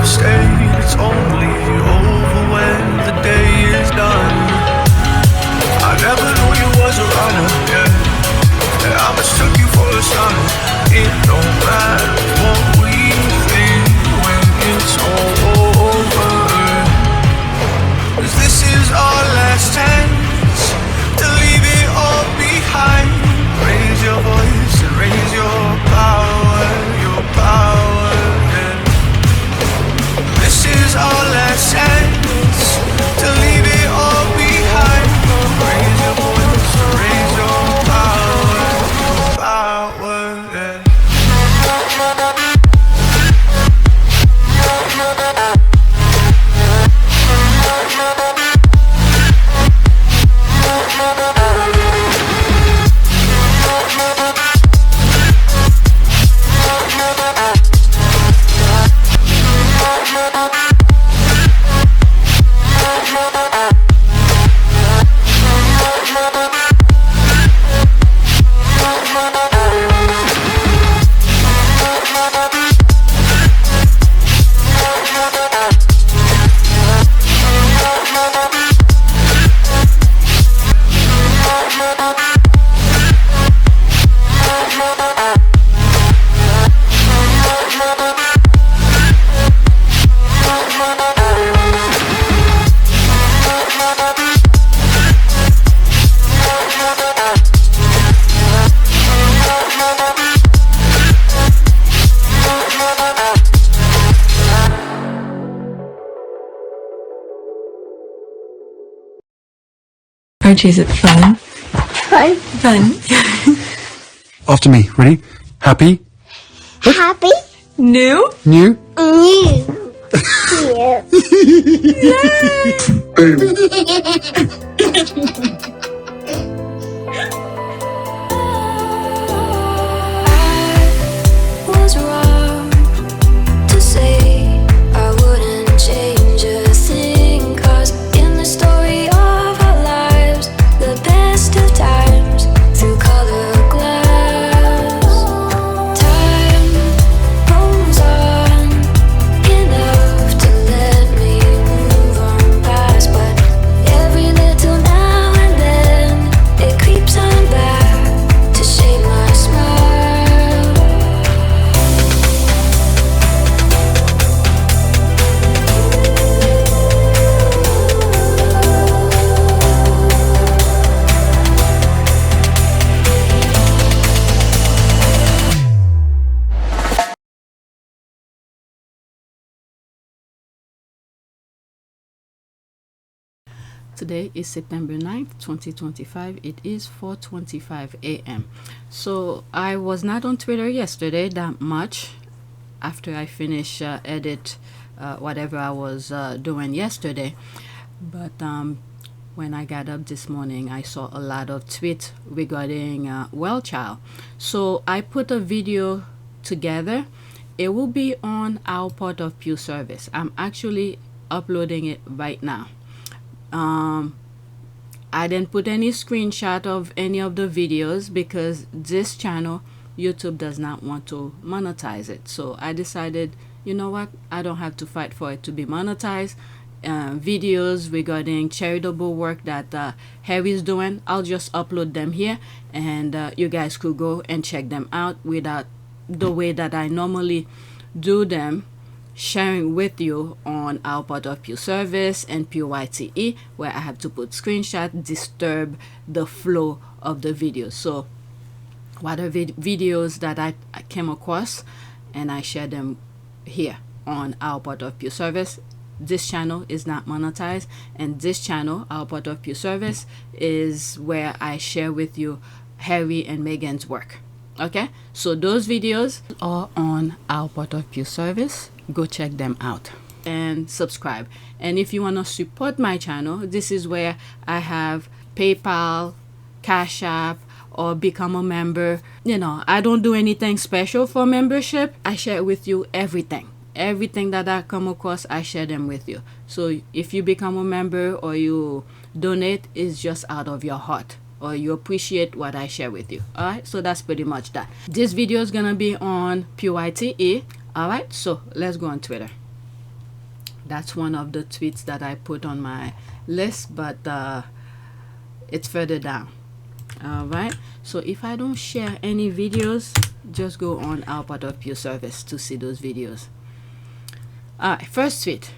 stayed. It's only over when the day is done. I never knew you was a runner, yeah. I mistook you for a son. It don't matter what we think when it's all over. 'Cause this is our last chance to leave it all behind. Raise your voice and raise your power, yeah. This is our last chance to leave it all behind. Raise your voice and raise your power, yeah. Archie, is it fun? Fun. Fun. After me. Ready? Happy? Happy. New? New? New. Was wrong to say I wouldn't change a thing, 'cause in the story of our lives, the best of times through color glass, time moves on enough to let me move on past, but every little now and then it creeps on back to shape my smile. Today is September 9th, 2025. It is 4:25 a.m. So I was not on Twitter yesterday that much after I finished edit whatever I was doing yesterday. But when I got up this morning, I saw a lot of tweets regarding WellChild. So I put a video together. It will be on our Port of Pew service. I'm actually uploading it right now. I didn't put any screenshot of any of the videos because this channel, YouTube does not want to monetize it. So I decided, you know what, I don't have to fight for it to be monetized. Videos regarding charitable work that Harry's doing, I'll just upload them here, and you guys could go and check them out without the way that I normally do them, sharing with you on our Port of Pew service and PYTE, where I have to put screenshot, disturb the flow of the video. So what are videos that I came across, and I share them here on our Port of Pew service. This channel is not monetized, and this channel, our Port of Pew service, is where I share with you Harry and Meghan's work. Okay, so those videos are on our Port of Pew service. Go check them out and subscribe. And if you want to support my channel, this is where I have PayPal, Cash App, or become a member. You know, I don't do anything special for membership. I share with you everything that I come across. I share them with you. So if you become a member or you donate, it's just out of your heart, or you appreciate what I share with you. All right, so that's pretty much that. This video is gonna be on PYTE. All right, so let's go on Twitter. That's one of the tweets that I put on my list, but it's further down. All right, so if I don't share any videos, just go on our part of your service to see those videos. All right, first tweet: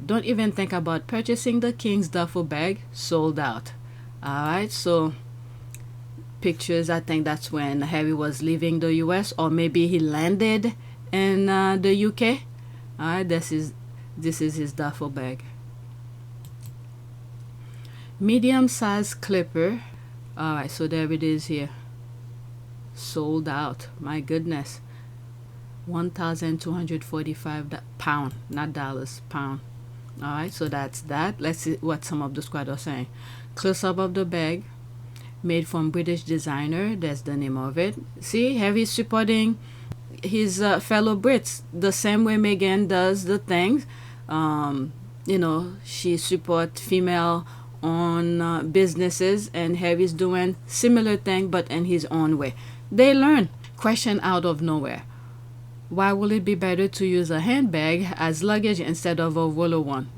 don't even think about purchasing the king's duffel bag, sold out. All right, so pictures, I think that's when Harry was leaving the US, or maybe he landed in the UK. All right, this is his duffel bag. Medium-sized clipper. All right, so there it is here. Sold out. My goodness. 1,245 pound, not dollars, pound. All right, so that's that. Let's see what some of the squad are saying. Close-up of the bag. Made from British designer. That's the name of it. See, Harry's supporting his fellow Brits the same way Meghan does the things. You know, she supports female owned businesses, and Harry's doing similar thing but in his own way. They learn. Question out of nowhere: why will it be better to use a handbag as luggage instead of a roller one?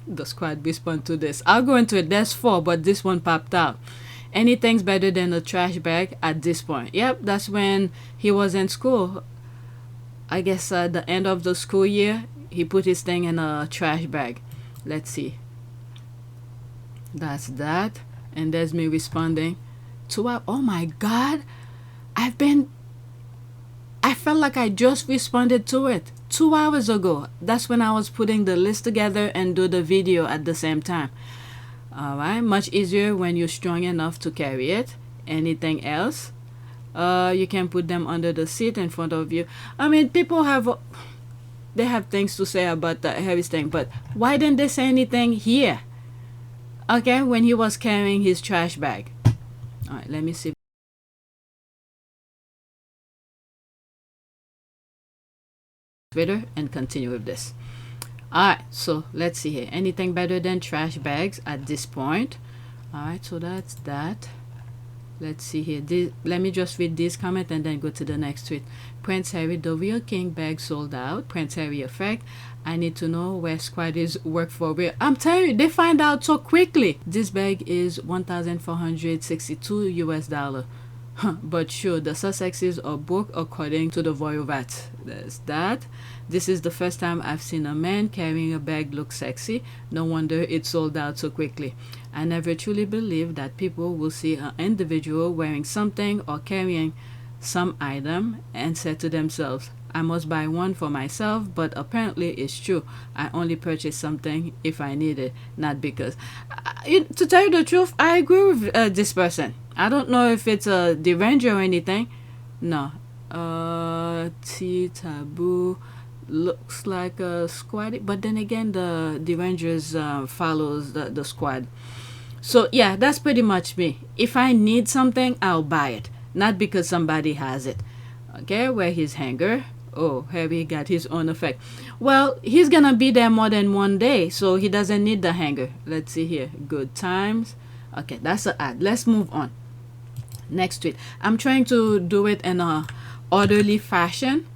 The squad respond to this. I'll go into it. There's 4, but this one popped out. Anything's better than a trash bag at this point. Yep, that's when he was in school. I guess at the end of the school year, he put his thing in a trash bag. Let's see. That's that. And there's me responding to, oh my God, I felt like I just responded to it 2 hours ago. That's when I was putting the list together and do the video at the same time. All right, much easier when you're strong enough to carry it. Anything else? You can put them under the seat in front of you. I mean, people have things to say about the Harry's thing, but why didn't they say anything here? Okay, when he was carrying his trash bag. All right, let me see. Twitter and continue with this. All right, so let's see here. Anything better than trash bags at this point? All right, so that's that. Let's see here. Let me just read this comment and then go to the next tweet. Prince Harry, the real king bag sold out. Prince Harry effect. I need to know where squad is work for real. I'm telling you, they find out so quickly. This bag is 1,462 US dollar. But sure, the Sussexes are broke according to the Royal Rat. There's that. This is the first time I've seen a man carrying a bag look sexy. No wonder it sold out so quickly. I never truly believed that people will see an individual wearing something or carrying some item and say to themselves, I must buy one for myself, but apparently it's true. I only purchase something if I need it, not because. To tell you the truth, I agree with this person. I don't know if it's a deranged or anything. No. T taboo looks like a squad, but then again, the derangers follows the squad. So yeah, that's pretty much me. If I need something, I'll buy it, not because somebody has it. Okay, where his hanger? Oh, Harry got his own effect. Well, he's gonna be there more than one day, so he doesn't need the hanger. Let's see here. Good times. Okay, that's an ad. Let's move on. Next tweet. I'm trying to do it in a orderly fashion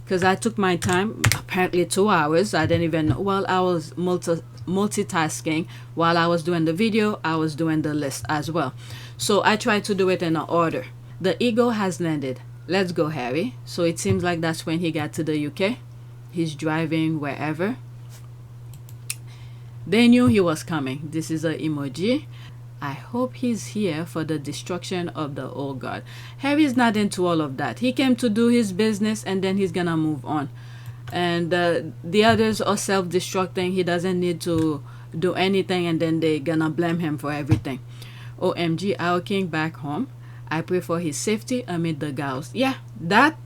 because I took my time, apparently 2 hours. I didn't even know. Well, I was multitasking. While I was doing the video, I was doing the list as well. So I tried to do it in an order. The Eagle has landed. Let's go, Harry. So it seems like that's when he got to the UK. He's driving wherever. They knew he was coming. This is an emoji. I hope he's here for the destruction of the old guard. Harry's not into all of that. He came to do his business and then he's gonna move on. And the others are self-destructing. He doesn't need to do anything and then they're gonna blame him for everything. OMG, our king back home. I pray for his safety amid the chaos. Yeah, that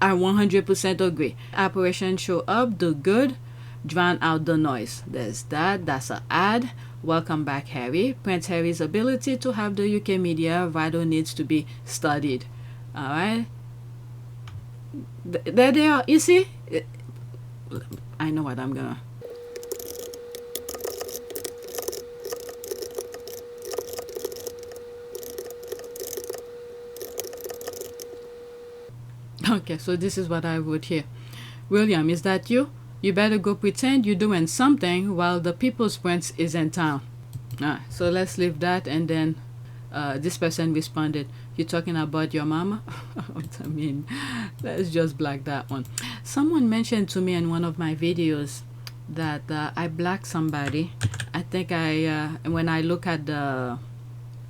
I 100% agree. Operation show up, do good, drown out the noise. There's that. That's an ad. Welcome back, Harry. Prince Harry's ability to have the UK media vital needs to be studied. All right. There they are. You see? I know what I'm gonna. Okay, so this is what I wrote here. William, is that you? You better go pretend you're doing something while the people's prince is in town. So let's leave that. And then this person responded, "You talking about your mama?" I mean, let's just black that one. Someone mentioned to me in one of my videos that I blacked somebody. I think when I look at the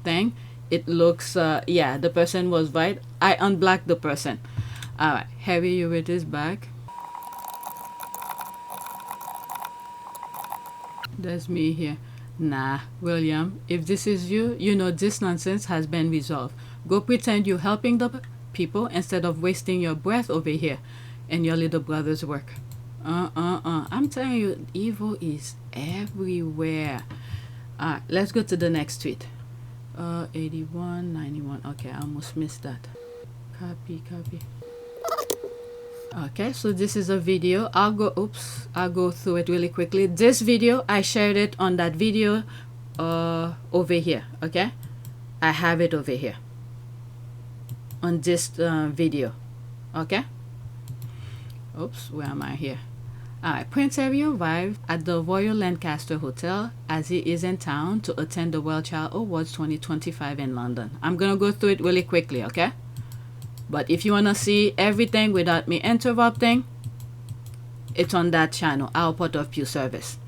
thing, it looks, yeah, the person was right. I unblacked the person. All right, Harry, you with his back. That's me here. Nah, William, if this is you, you know this nonsense has been resolved. Go pretend you're helping the people instead of wasting your breath over here and your little brother's work. I'm telling you, evil is everywhere. Alright, let's go to the next tweet. 81, 91. Okay, I almost missed that. Copy. Okay, so this is a video. I'll go through it really quickly. This video, I shared it on that video over here. Okay, I have it over here on this video. Okay, oops, where am I here? Alright, Prince Harry arrived at the Royal Lancaster Hotel as he is in town to attend the WellChild Awards 2025 in London. I'm gonna go through it really quickly, okay? But if you wanna see everything without me interrupting, it's on that channel, Our Pot of Pure Service.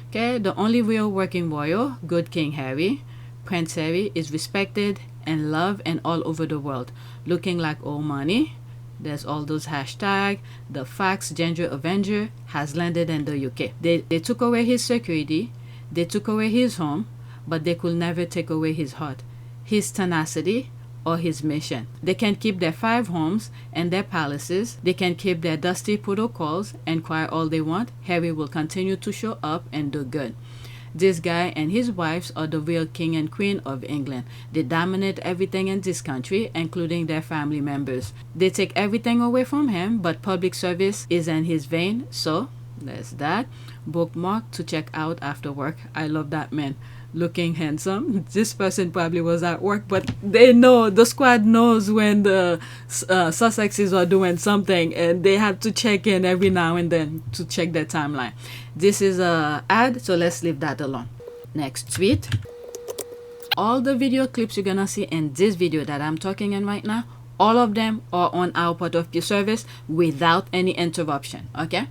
Okay, the only real working royal, good King Harry, Prince Harry, is respected and loved and all over the world. Looking like old money. There's all those hashtag. The Fax Ginger Avenger has landed in the UK. They took away his security. They took away his home, but they could never take away his heart, his tenacity, or his mission. They can keep their 5 homes and their palaces. They can keep their dusty protocols and cry all they want. Harry will continue to show up and do good. This guy and his wives are the real king and queen of England. They dominate everything in this country, including their family members. They take everything away from him, but public service is in his vein. So there's that. Bookmark to check out after work. I love that man. Looking handsome. This person probably was at work, but they know, the squad knows when the Sussexes are doing something, and they have to check in every now and then to check their timeline. This is a ad, so let's leave that alone. Next tweet. All the video clips you're gonna see in this video that I'm talking in right now, all of them are on Our Pot of Pure Service without any interruption. Okay,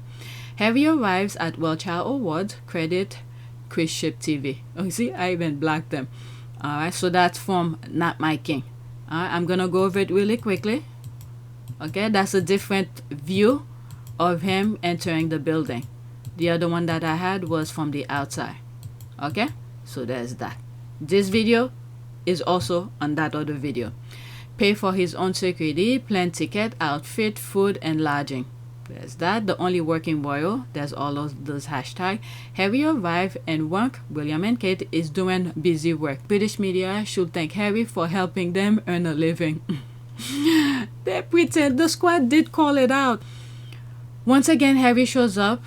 Harry arrives at WellChild Awards. Credit Chris Ship TV. Oh, see, I even blacked them. All right, so that's from Not My King. All right, I'm gonna go over it really quickly. Okay, that's a different view of him entering the building. The other one that I had was from the outside. Okay, so there's that. This video is also on that other video. Pay for his own security, plane ticket, outfit, food, and lodging. There's that. The only working royal. There's all of those hashtags. Harry arrived and work. William and Kate is doing busy work. British media should thank Harry for helping them earn a living. They pretend the squad did call it out. Once again, Harry shows up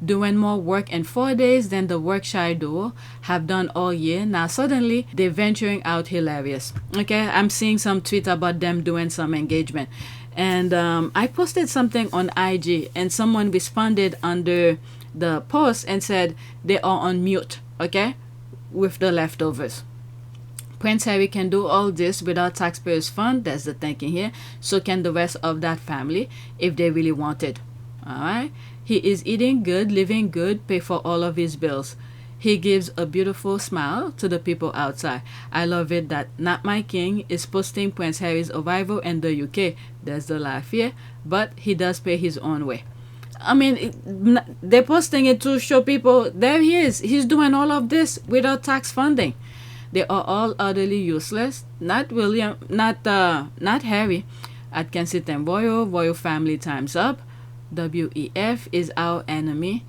doing more work in 4 days than the WellChild duo have done all year. Now suddenly they're venturing out. Hilarious. Okay, I'm seeing some tweets about them doing some engagement. And I posted something on IG, and someone responded under the post and said they are on mute, okay, with the leftovers. Prince Harry can do all this without taxpayers' fund. That's the thinking here. So can the rest of that family if they really wanted. All right. He is eating good, living good, pay for all of his bills. He gives a beautiful smile to the people outside. I love it that Not My King is posting Prince Harry's arrival in the UK. There's the laugh here, but he does pay his own way. I mean, they're posting it to show people, there he is. He's doing all of this without tax funding. They are all utterly useless. Not William, not Harry. At Kensington Royal family time's up. WEF is our enemy.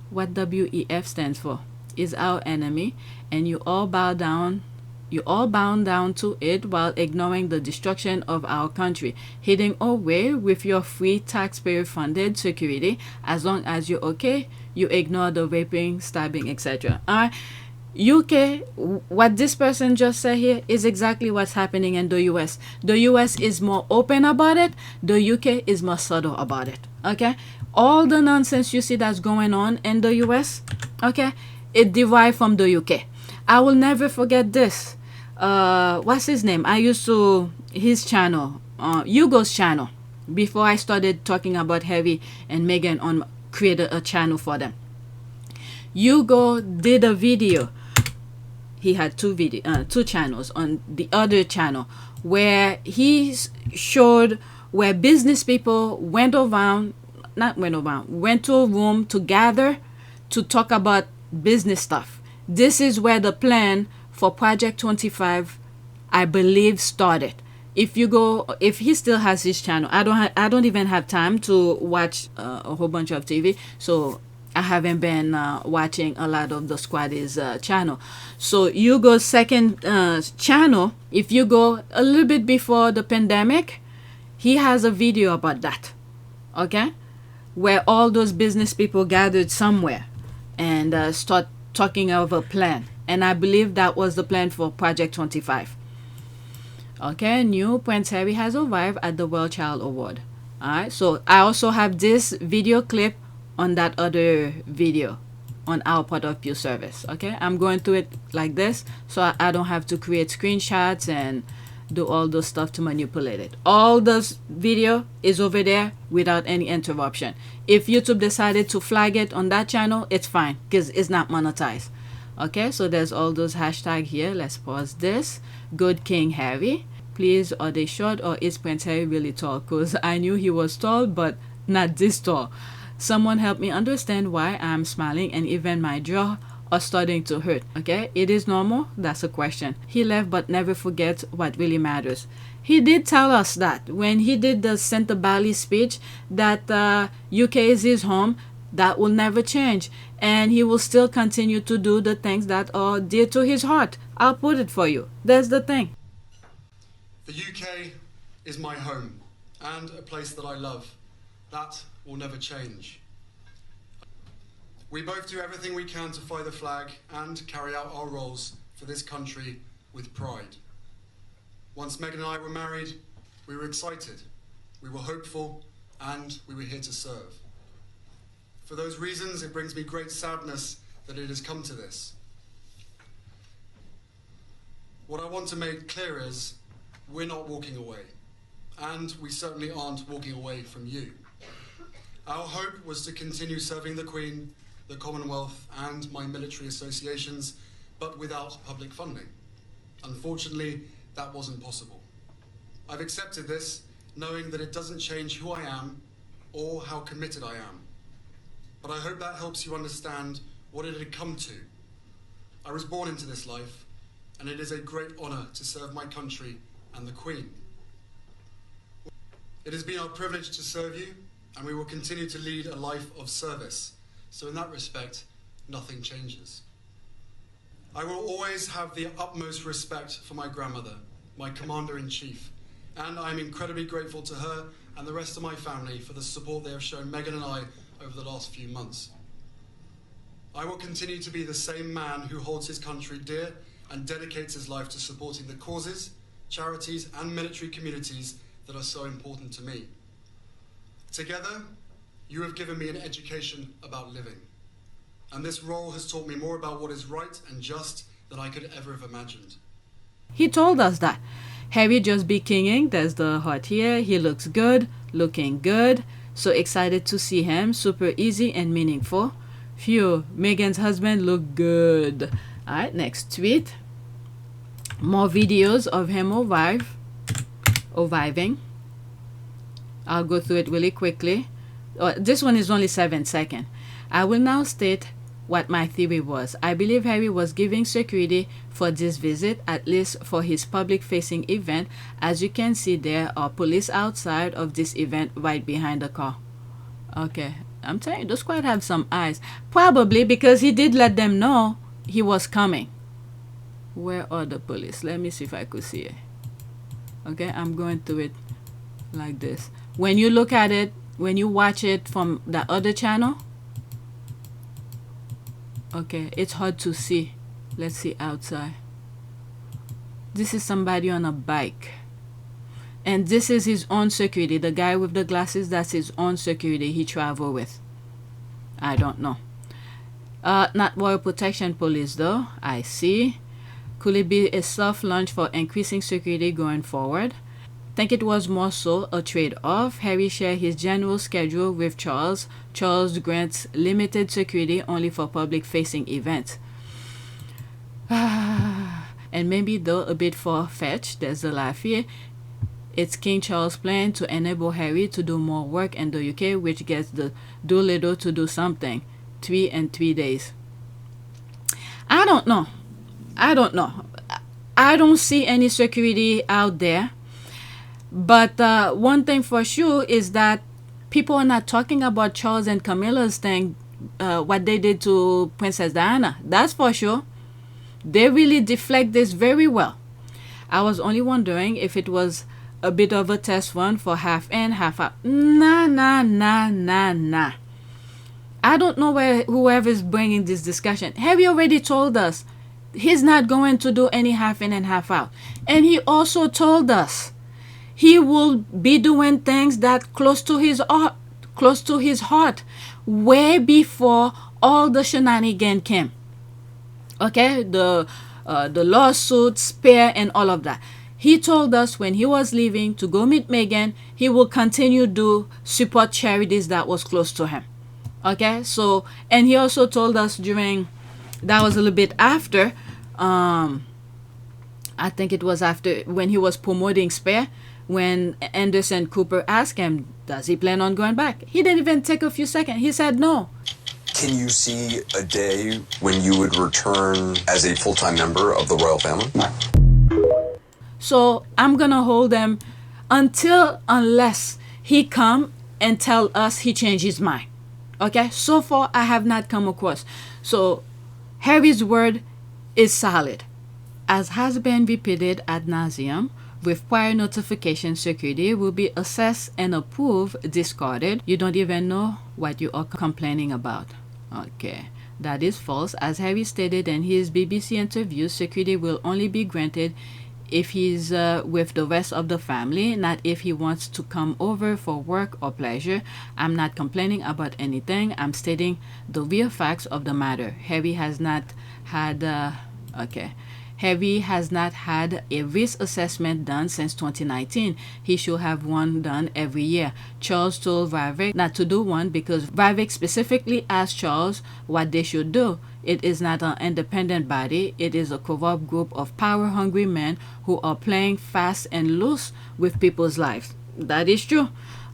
What WEF stands for? Is our enemy, and you all bow down to it while ignoring the destruction of our country, hiding away with your free taxpayer funded security. As long as you're okay, you ignore the raping, stabbing, etc. UK, what this person just said here is exactly what's happening in the US. The US is more open about it. The UK is more subtle about it. Okay, all the nonsense you see that's going on in the US, okay, it derived from the UK. I will never forget this. What's his name? I used to his channel, Hugo's channel. Before I started talking about Harry and Meghan, on created a channel for them. Hugo did a video. He had two channels on the other channel where he showed where business people went to a room to gather to talk about business stuff. This is where the plan for Project 25, I believe, started. If he still has his channel, I don't even have time to watch a whole bunch of TV, so I haven't been watching a lot of the Squaddies channel. So Hugo's second channel, if you go a little bit before the pandemic, he has a video about that, okay, where all those business people gathered somewhere and start talking of a plan. And I believe that was the plan for Project 25. Okay, new Prince Harry has arrived at the WellChild Award. Alright, so I also have this video clip on that other video on our part of Pew service. Okay, I'm going through it like this so I don't have to create screenshots and do all those stuff to manipulate it. All this video is over there without any interruption. If YouTube decided to flag it on that channel, it's fine because it's not monetized. Okay, so there's all those hashtags here. Let's pause this. Good King Harry. Please, are they short or is Prince Harry really tall? Because I knew he was tall, but not this tall. Someone help me understand why I'm smiling and even my jaw are starting to hurt. Okay, it is normal? That's a question. He left but never forgets what really matters. He did tell us that when he did the Centre Bally speech that UK is his home. That will never change, and he will still continue to do the things that are dear to his heart. I'll put it for you. That's the thing. The UK is my home and a place that I love. That will never change. We both do everything we can to fly the flag and carry out our roles for this country with pride. Once Meghan and I were married, we were excited, we were hopeful, and we were here to serve. For those reasons, it brings me great sadness that it has come to this. What I want to make clear is we're not walking away, and we certainly aren't walking away from you. Our hope was to continue serving the Queen, the Commonwealth, and my military associations, but without public funding. Unfortunately, that wasn't possible. I've accepted this, knowing that it doesn't change who I am or how committed I am. But I hope that helps you understand what it had come to. I was born into this life, and it is a great honour to serve my country and the Queen. It has been our privilege to serve you, and we will continue to lead a life of service. So in that respect, nothing changes. I will always have the utmost respect for my grandmother, my Commander-in-Chief, and I am incredibly grateful to her and the rest of my family for the support they have shown Meghan and I over the last few months. I will continue to be the same man who holds his country dear and dedicates his life to supporting the causes, charities and military communities that are so important to me. Together, you have given me an education about living, and this role has taught me more about what is right and just than I could ever have imagined. He told us that. Harry just be kinging. There's the heart here. He looks good, looking good. So excited to see him. Super easy and meaningful. Phew, Meghan's husband look good. Alright, next tweet. More videos of him arriving. I'll go through it really quickly. This one is only 7 seconds. I will now state what my theory was. I believe Harry was giving security for this visit, at least for his public-facing event. As you can see, there are police outside of this event right behind the car. Okay, I'm telling you, the squad have some eyes. Probably because he did let them know he was coming. Where are the police? Let me see if I could see it. Okay, I'm going through it like this. When you look at it, when you watch it from the other channel, okay, it's hard to see. Let's see outside. This is somebody on a bike. And this is his own security. The guy with the glasses, that's his own security he travel with. I don't know. Not Royal Protection Police though. I see. Could it be a soft launch for increasing security going forward? Think it was more so a trade-off. Harry shared his general schedule with Charles. Charles grants limited security only for public-facing events. And maybe though a bit far-fetched, there's a laugh here. It's King Charles' plan to enable Harry to do more work in the UK, which gets the Doolittle to do something. 3 in 3 days. I don't know. I don't see any security out there. But one thing for sure is that people are not talking about Charles and Camilla's thing, what they did to Princess Diana. That's for sure. They really deflect this very well. I was only wondering if it was a bit of a test run for half in, half out. Nah. I don't know where whoever's bringing this discussion. Harry already told us he's not going to do any half in and half out. And he also told us he will be doing things that close to his heart way before all the shenanigans came. Okay, the lawsuit, spare, and all of that. He told us when he was leaving to go meet Meghan, he will continue to support charities that was close to him. Okay, so, and he also told us that was a little bit after, I think it was after when he was promoting Spare, when Anderson Cooper asked him, does he plan on going back? He didn't even take a few seconds. He said no. Can you see a day when you would return as a full-time member of the royal family? So I'm gonna hold him unless he come and tell us he changed his mind. Okay, so far I have not come across. So Harry's word is solid, as has been repeated ad nauseum. With prior notification, security will be assessed and approved, discarded. You don't even know what you are complaining about. Okay, that is false. As Harry stated in his BBC interview, security will only be granted if he's with the rest of the family, not if he wants to come over for work or pleasure. I'm not complaining about anything. I'm stating the real facts of the matter. Harry has not had Harry has not had a risk assessment done since 2019. He should have one done every year. Charles told Vivek not to do one because Vivek specifically asked Charles what they should do. It is not an independent body. It is a corrupt group of power-hungry men who are playing fast and loose with people's lives. That is true.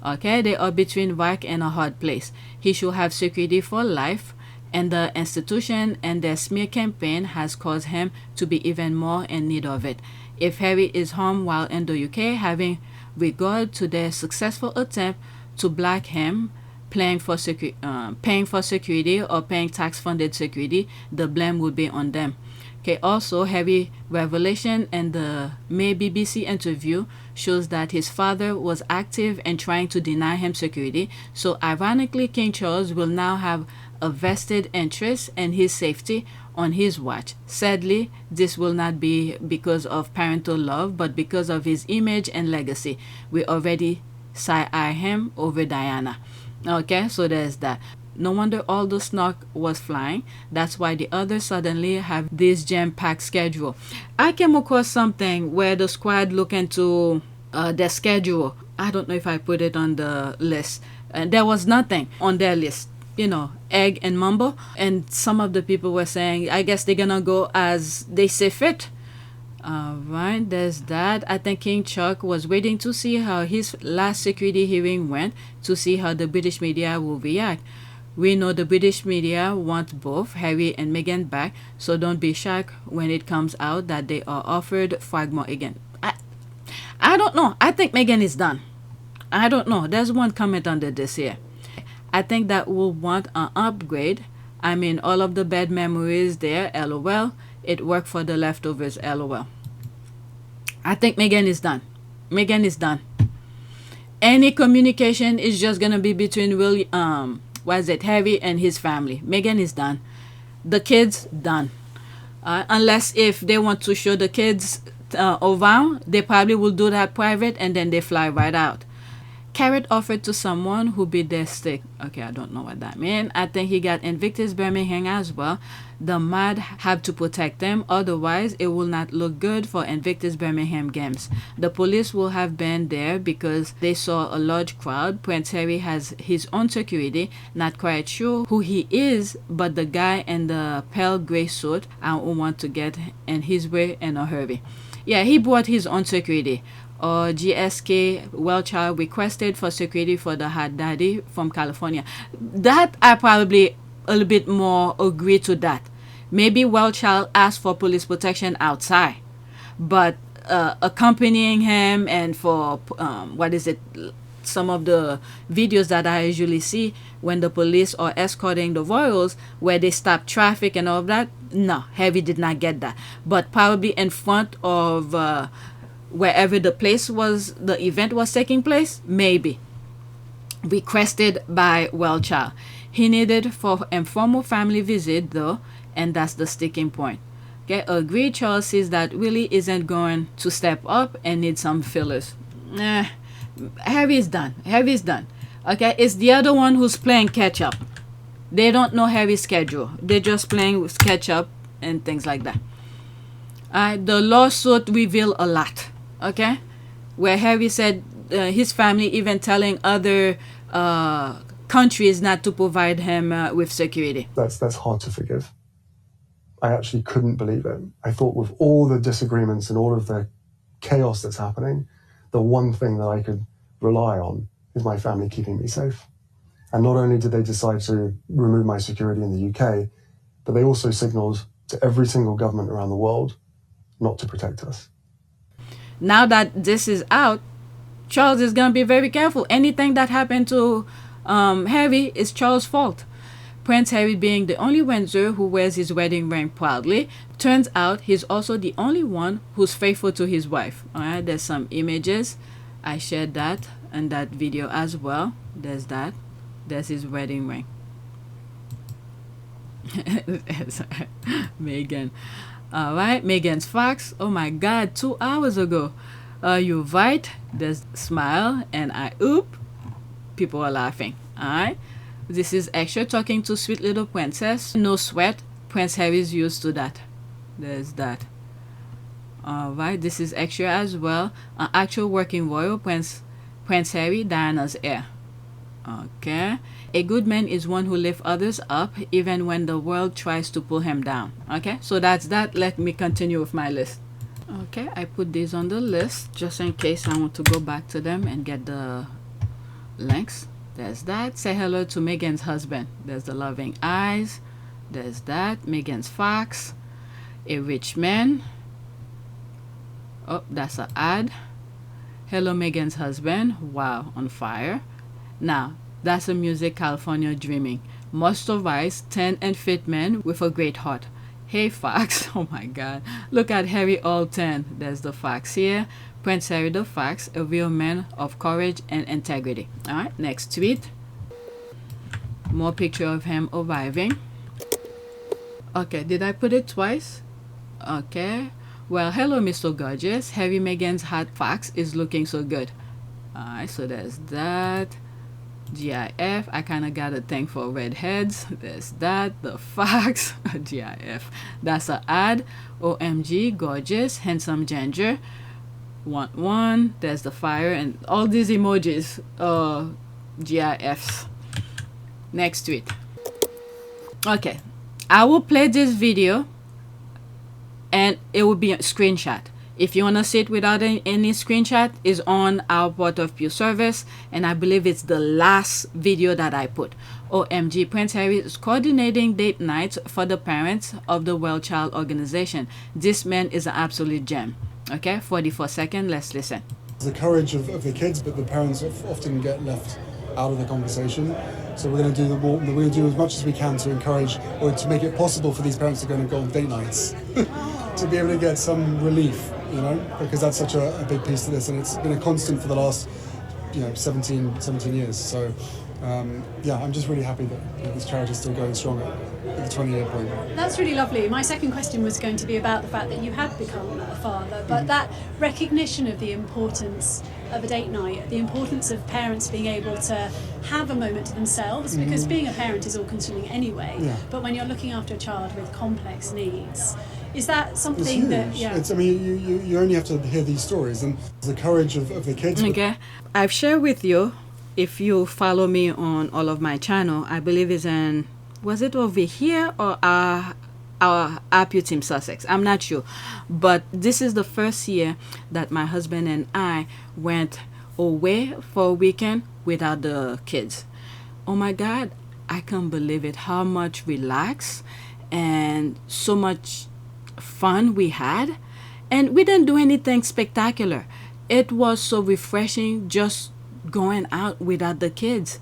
Okay, they are between rock and a hard place. He should have security for life. And the institution and their smear campaign has caused him to be even more in need of it. If Harry is home while in the UK, having regard to their successful attempt to block him paying for security or paying tax-funded security, the blame would be on them. Okay, also, Harry revelation in the May BBC interview shows that his father was active in trying to deny him security. So ironically, King Charles will now have a vested interest in his safety on his watch. Sadly, this will not be because of parental love, but because of his image and legacy. We already side-eye him over Diana. Okay, so there's that. No wonder all the snock was flying. That's why the others suddenly have this jam-packed schedule. I came across something where the squad look into their schedule. I don't know if I put it on the list. There was nothing on their list. You know, egg and mumbo. And some of the people were saying, I guess they're gonna go as they see fit. Alright, there's that. I think King Chuck was waiting to see how his last security hearing went, to see how the British media will react. We know the British media want both Harry and Meghan back, so don't be shocked when it comes out that they are offered Fragmore again. I don't know. I think Meghan is done. I don't know. There's one comment under this here. I think that we'll want an upgrade. I mean, all of the bad memories there, LOL. It worked for the leftovers, LOL. I think Meghan is done. Meghan is done. Any communication is just gonna be between Harry and his family. Meghan is done. The kids, done. Unless if they want to show the kids au vent, they probably will do that private and then they fly right out. Carrot offered to someone who beat their stick. Okay, I don't know what that means. I think he got Invictus Birmingham as well. The Mad have to protect them, otherwise it will not look good for Invictus Birmingham games. The police will have been there because they saw a large crowd. Prince Harry has his own security, not quite sure who he is, but the guy in the pale grey suit, I want to get in his way in a hurry. Yeah, he brought his own security. GSK WellChild requested for security for the hot daddy from California. That I probably a little bit more agree to that. Maybe WellChild asked for police protection outside, but accompanying him and for some of the videos that I usually see when the police are escorting the royals where they stop traffic and all of that, no, Harry did not get that. But probably in front of wherever the place was, the event was taking place, maybe. Requested by WellChild. He needed for informal family visit though, and that's the sticking point. Okay, agreed. Charles says that really isn't going to step up and need some fillers. Harry's done. Harry's done. Okay, it's the other one who's playing catch up. They don't know Harry's schedule. They're just playing with catch up and things like that. The lawsuit revealed a lot. Okay, where Harry said his family even telling other countries not to provide him with security. That's hard to forgive. I actually couldn't believe it. I thought with all the disagreements and all of the chaos that's happening, the one thing that I could rely on is my family keeping me safe. And not only did they decide to remove my security in the UK, but they also signaled to every single government around the world not to protect us. Now that this is out, Charles is going to be very careful. Anything that happened to Harry is Charles' fault. Prince Harry being the only Windsor who wears his wedding ring proudly. Turns out he's also the only one who's faithful to his wife. Alright, there's some images. I shared that in that video as well. There's that. There's his wedding ring. Meghan. Alright, Meghan's fax. Oh my god, 2 hours ago. You're right. There's smile and I oop. People are laughing. Alright. This is extra talking to sweet little princess. No sweat. Prince Harry's used to that. There's that. Alright, this is extra as well. An actual working royal, Prince Harry, Diana's heir. Okay. A good man is one who lifts others up even when the world tries to pull him down. Okay, so that's that. Let me continue with my list. Okay, I put these on the list just in case I want to go back to them and get the links. There's that. Say hello to Meghan's husband. There's the loving eyes. There's that. Meghan's fax. A rich man. Oh, that's an ad. Hello, Meghan's husband. Wow, on fire. Now, that's a music California dreaming. Must rise, 10 and fit man with a great heart. Hey, fax. Oh my god. Look at Harry all 10. There's the fax here. Prince Harry the fax, a real man of courage and integrity. Alright, next tweet. More picture of him arriving. Okay, did I put it twice? Okay. Well, hello, Mr. Gorgeous. Harry Meghan's hot fax is looking so good. Alright, so there's that. GIF. I kind of got a thing for redheads. There's that. The fax. GIF. That's an ad. OMG, gorgeous, handsome ginger. Want one. There's the fire and all these emojis. GIFs. Next tweet. Okay, I will play this video and it will be a screenshot. If you want to see it without any screenshot, is on our Port of Pure service, and I believe it's the last video that I put. OMG, Prince Harry is coordinating date nights for the parents of the WellChild organization. This man is an absolute gem. Okay, 44 seconds, let's listen. The courage of the kids, but the parents often get left out of the conversation. So we're going to do as much as we can to encourage or to make it possible for these parents to go on date nights to be able to get some relief, you know, because that's such a big piece to this, and it's been a constant for the last 17 years. So yeah, I'm just really happy that this charity is still going strong at the 20-year point. That's really lovely. My second question was going to be about the fact that you had become a father, but that recognition of the importance of a date night, the importance of parents being able to have a moment to themselves, because being a parent is all-consuming anyway, but when you're looking after a child with complex needs, is that something that... Yeah. It's, I mean, you only have to hear these stories, and the courage of the kids. Okay. I've shared with you, if you follow me on all of my channel, I believe it's in, was it over here or our Team Sussex? I'm not sure. But this is the first year that my husband and I went away for a weekend without the kids. Oh my God, I can't believe it. How much relaxed and so much fun we had. And we didn't do anything spectacular. It was so refreshing just going out without the kids.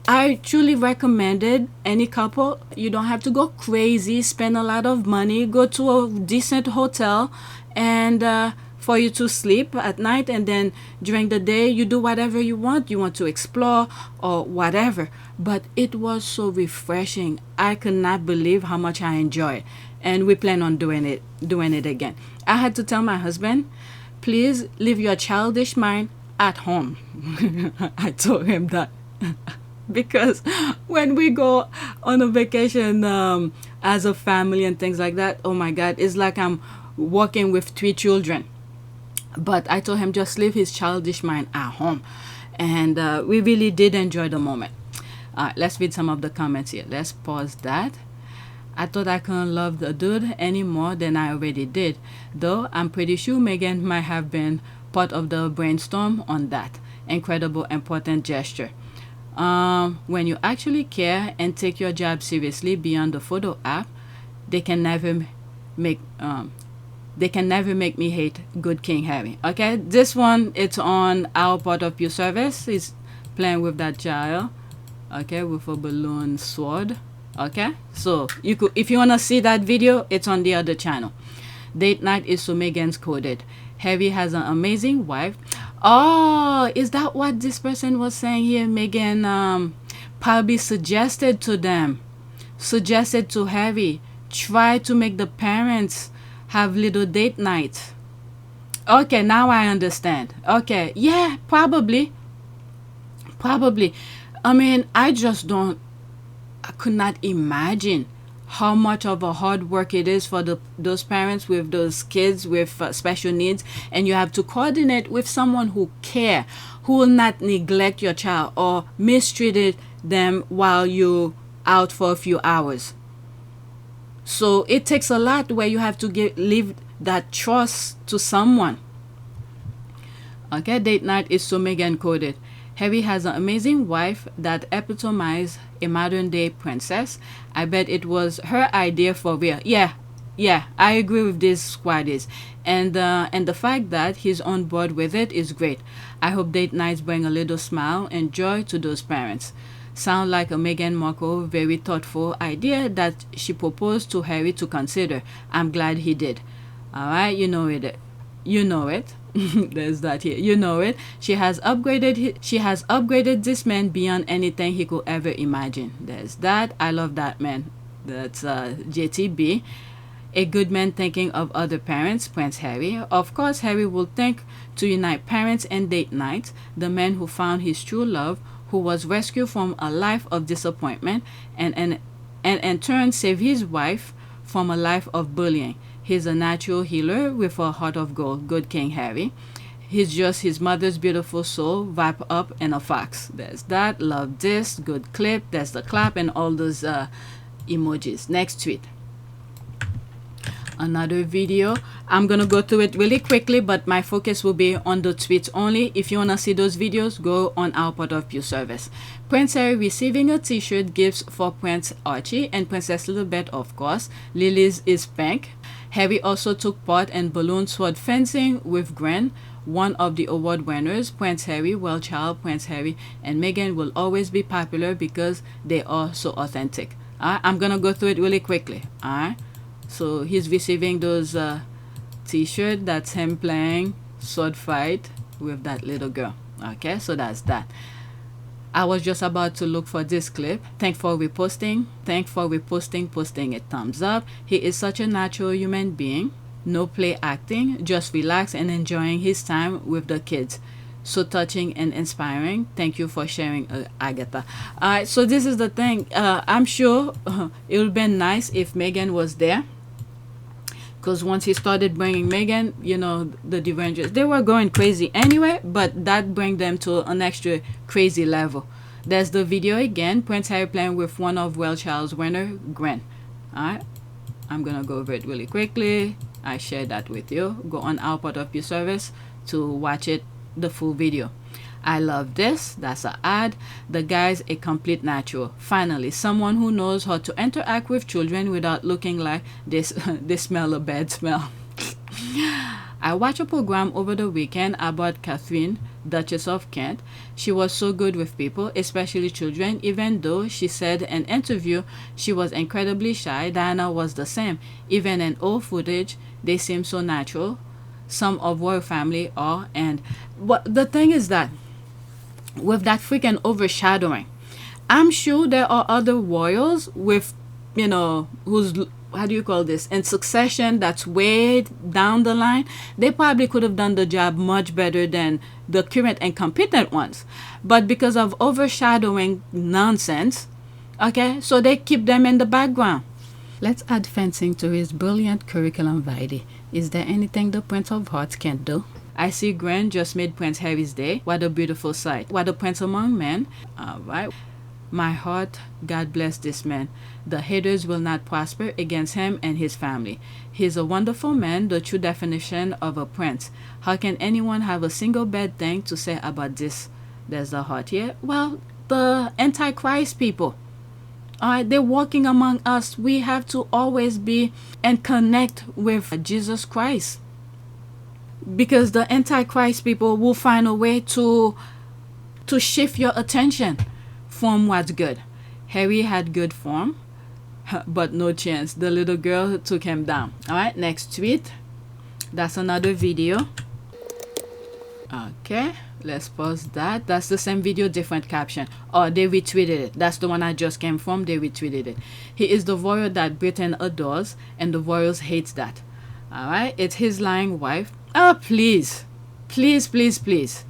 I truly recommended any couple. You don't have to go crazy, spend a lot of money, go to a decent hotel, and for you to sleep at night, and then during the day you do whatever you want. You want to explore or whatever. But it was so refreshing. I could not believe how much I enjoyed, and we plan on doing it again. I had to tell my husband, please leave your childish mind at home. I told him that. Because when we go on a vacation as a family and things like that, oh my God, it's like I'm working with 3 children. But I told him just leave his childish mind at home. And we really did enjoy the moment. Let's read some of the comments here. Let's pause that. I thought I couldn't love the dude any more than I already did. Though I'm pretty sure Meghan might have been part of the brainstorm on that. Incredible, important gesture. When you actually care and take your job seriously beyond the photo app, they can never make me hate good King Harry. Okay, this one, it's on our part of your service. He's playing with that child, okay, with a balloon sword. Okay, so you could, if you want to see that video, it's on the other channel. Date night is so Meghan's coded. Harry has an amazing wife. Oh, is that what this person was saying here? Meghan probably suggested to Harry, try to make the parents have little date night. Okay, now I understand. Okay, yeah, probably. I mean, I could not imagine how much of a hard work it is for those parents with those kids with special needs, and you have to coordinate with someone who care, who will not neglect your child or mistreat them while you're out for a few hours. So it takes a lot where you have to leave that trust to someone. Okay, date night is so Meghan coded. Harry has an amazing wife that epitomizes a modern day princess. I bet it was her idea for real. Yeah, I agree with this squaddies. And the fact that he's on board with it is great. I hope date nights bring a little smile and joy to those parents. Sound like a Meghan Markle very thoughtful idea that she proposed to Harry to consider. I'm glad he did. All right, you know it. There's that here. You know it. She has upgraded this man beyond anything he could ever imagine. There's that. I love that man. That's JTB. A good man thinking of other parents, Prince Harry. Of course, Harry will think to unite parents and date nights. The man who found his true love, who was rescued from a life of disappointment, and in turn save his wife from a life of bullying. He's a natural healer with a heart of gold. Good King Harry. He's just his mother's beautiful soul wrapped up in a fox. There's that. Love this. Good clip. There's the clap and all those emojis. Next tweet. Another video. I'm gonna go through it really quickly, but my focus will be on the tweets only. If you wanna see those videos, go on our part of your service. Prince Harry receiving a t-shirt, gifts for Prince Archie and Princess Lilibet, of course. Lily's is pink. Harry also took part in balloon sword fencing with Gwen, one of the award winners. Prince Harry, WellChild, Prince Harry, and Meghan will always be popular because they are so authentic. I'm gonna go through it really quickly. So he's receiving those t-shirt. That's him playing sword fight with that little girl. Okay, so that's that. I was just about to look for this clip. Thanks for reposting. Posting a thumbs up. He is such a natural human being. No play acting, just relax and enjoying his time with the kids. So touching and inspiring. Thank you for sharing, Agatha. Alright, so this is the thing. I'm sure it would be nice if Meghan was there. Because once he started bringing Meghan, you know, the Derangers, they were going crazy anyway, but that bring them to an extra crazy level. There's the video again. Prince Harry playing with one of WellChild's winner, Gwen. Alright, I'm gonna go over it really quickly. I shared that with you. Go on our part of your service to watch it, the full video. I love this. That's an ad. The guy's a complete natural. Finally, someone who knows how to interact with children without looking like this. They smell a bad smell. I watched a program over the weekend about Catherine, Duchess of Kent. She was so good with people, especially children, even though she said in an interview she was incredibly shy. Diana was the same. Even in old footage, they seem so natural. Some of royal family are, and but the thing is that with that freaking overshadowing, I'm sure there are other royals with, you know, who's, how do you call this, in succession, that's way down the line. They probably could have done the job much better than the current and competent ones, but because of overshadowing nonsense, okay, so they keep them in the background. Let's add fencing to his brilliant curriculum vitae. Is there anything the Prince of Hearts can't do? I see Gwen just made Prince Harry's day. What a beautiful sight. What a prince among men. Alright. My heart, God bless this man. The haters will not prosper against him and his family. He's a wonderful man, the true definition of a prince. How can anyone have a single bad thing to say about this? There's the heart here. Well, the Antichrist people. Alright, they're walking among us. We have to always be and connect with Jesus Christ. Because the Antichrist people will find a way to shift your attention from what's good. Harry had good form, but no chance. The little girl took him down. Alright, next tweet. That's another video. Okay, let's pause that. That's the same video, different caption. Oh, they retweeted it. That's the one I just came from. They retweeted it. He is the royal that Britain adores, and the royals hates that. Alright, it's his lying wife. Oh, please. Please, please, please.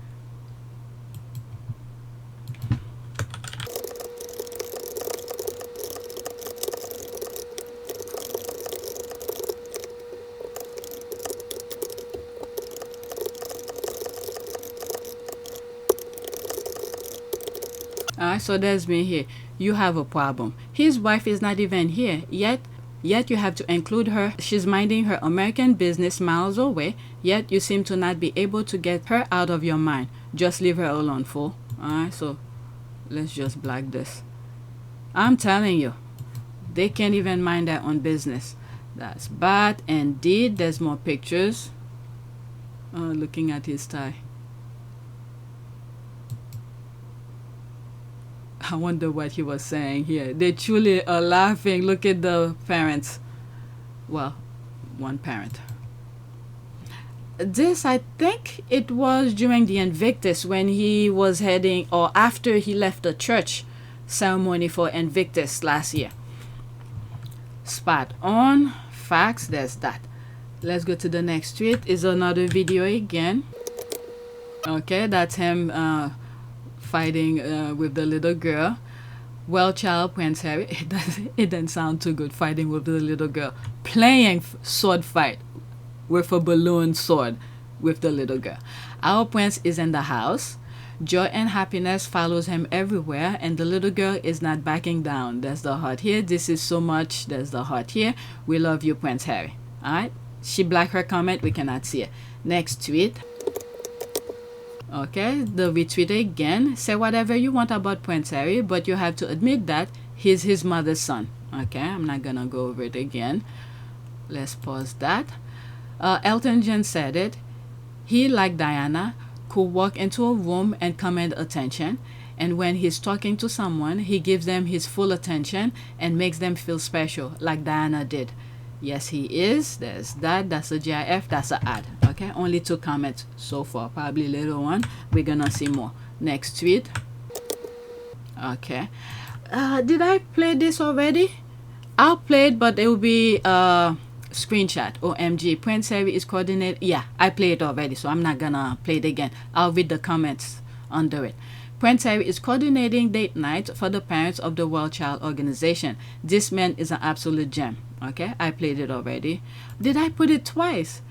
Alright, so there's me here. You have a problem. His wife is not even here yet you have to include her. She's minding her American business miles away, yet you seem to not be able to get her out of your mind. Just leave her alone, fool. Alright, so let's just block this. I'm telling you, they can't even mind their own business. That's bad. Indeed, there's more pictures. Looking at his tie. I wonder what he was saying here. They truly are laughing. Look at the parents. Well, one parent. This, I think it was during the Invictus when he was heading, or after he left the church ceremony for Invictus last year. Spot on. Facts, there's that. Let's go to the next tweet. Is another video again. Okay, that's him fighting with the little girl. WellChild Prince Harry. It doesn't sound too good, fighting with the little girl. Playing sword fight with a balloon sword with the little girl. Our prince is in the house. Joy and happiness follows him everywhere, and the little girl is not backing down. There's the heart here. This is so much. There's the heart here. We love you, Prince Harry. Alright? She blacked her comment. We cannot see it. Next tweet. Okay, the retweet again. Say whatever you want about Prince Harry, but you have to admit that he's his mother's son. Okay, I'm not gonna go over it again. Let's pause that. Elton John said it. He, like Diana, could walk into a room and command attention, and when he's talking to someone, he gives them his full attention and makes them feel special, like Diana did. Yes, he is. There's that. That's a GIF. That's an ad. Okay, only 2 comments so far. Probably later on we're gonna see more. Next tweet. Okay. Did I play this already? I'll play it, but it will be screenshot. OMG. Prince Harry is coordinated. Yeah, I played it already, so I'm not gonna play it again. I'll read the comments under it. Prince Harry is coordinating date night for the parents of the WellChild organization. This man is an absolute gem. Okay, I played it already. Did I put it twice?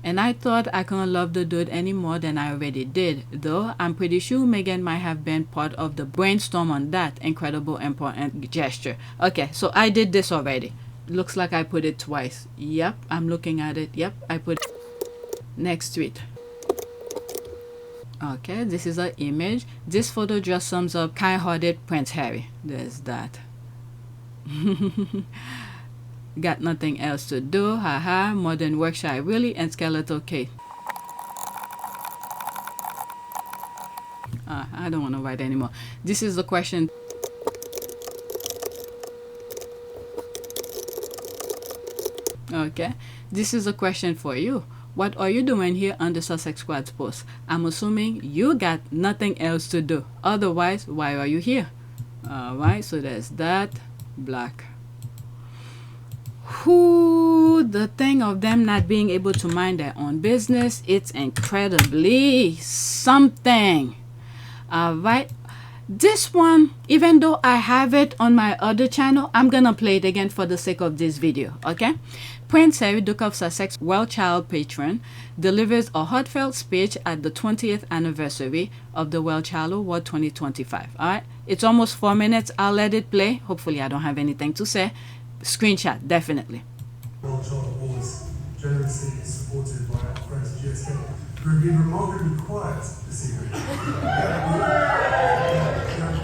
And I thought I couldn't love the dude any more than I already did, though I'm pretty sure Meghan might have been part of the brainstorm on that incredible important gesture. Okay, so I did this already. Looks like I put it twice. Yep, I'm looking at it. Yep, I put it. Next tweet. Okay, this is an image. This photo just sums up kind-hearted Prince Harry. There's that. Got nothing else to do, haha, modern work shy Willie and skeletal Kate. I don't want to write anymore. This is the question. Okay, this is a question for you. What are you doing here on the Sussex Squad's post? I'm assuming you got nothing else to do. Otherwise, why are you here? Alright, so there's that. Black. The thing of them not being able to mind their own business, it's incredibly something. Alright, this one, even though I have it on my other channel, I'm gonna play it again for the sake of this video. Okay, Prince Harry, Duke of Sussex, WellChild patron, delivers a heartfelt speech at the 20th anniversary of the WellChild Award 2025. Alright, it's almost 4 minutes. I'll let it play. Hopefully I don't have anything to say. Screenshot, definitely. WellChild Awards, generously supported by our friends at GSK, who have been remarkably quiet this evening.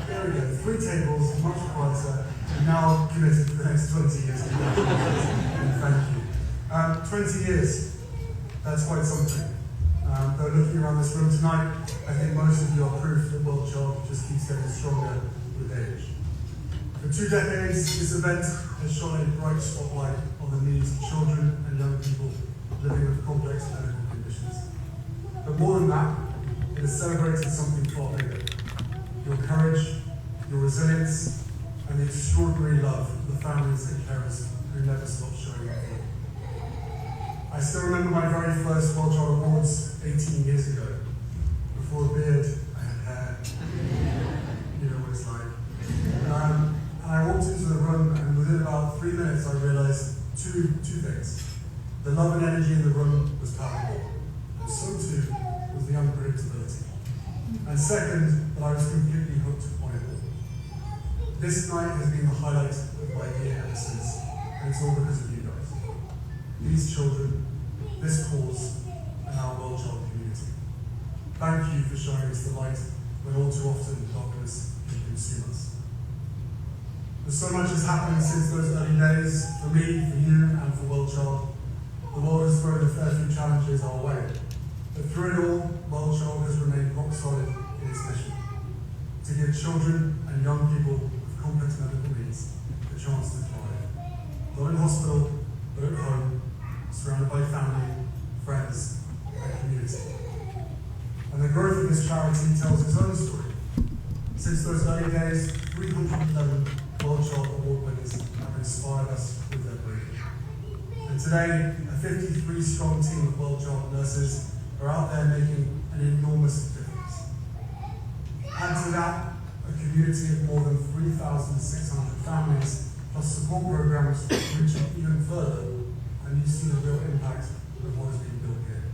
There we go, 3 tables, much quieter, and now committed for the next 20 years. And thank you. 20 years, that's quite something. Though looking around this room tonight, I think most of you are proof that WellChild just keeps getting stronger with age. For 2 decades, this event has shone a bright spotlight on the needs of children and young people living with complex medical conditions. But more than that, it has celebrated something far bigger. Your courage, your resilience, and the extraordinary love of the families and carers who never stop showing up. I still remember my very first WellChild Awards 18 years ago. Before a beard, I had hair. You know what it's like. I walked into the room, and within about 3 minutes, I realized two things. The love and energy in the room was palpable, and so too was the unpredictability. And second, that I was completely hooked on it all. This night has been the highlight of my year ever since, and it's all because of you guys. These children, this cause, and our WellChild community. Thank you for showing us the light when all too often darkness can consume us. So much has happened since those early days, for me, for you, and for WellChild. The world has thrown a fair few challenges our way. But through it all, WellChild has remained rock solid in its mission. To give children and young people with complex medical needs the chance to thrive. Not in hospital, but at home, surrounded by family, friends, and community. And the growth of this charity tells its own story. Since those early days, 311 WellChild Award winners have inspired us with their bravery. And today, a 53-strong team of WellChild nurses are out there making an enormous difference. Add to that, a community of more than 3,600 families, plus support programs reaching even further, and you see the real impact of what has been built here.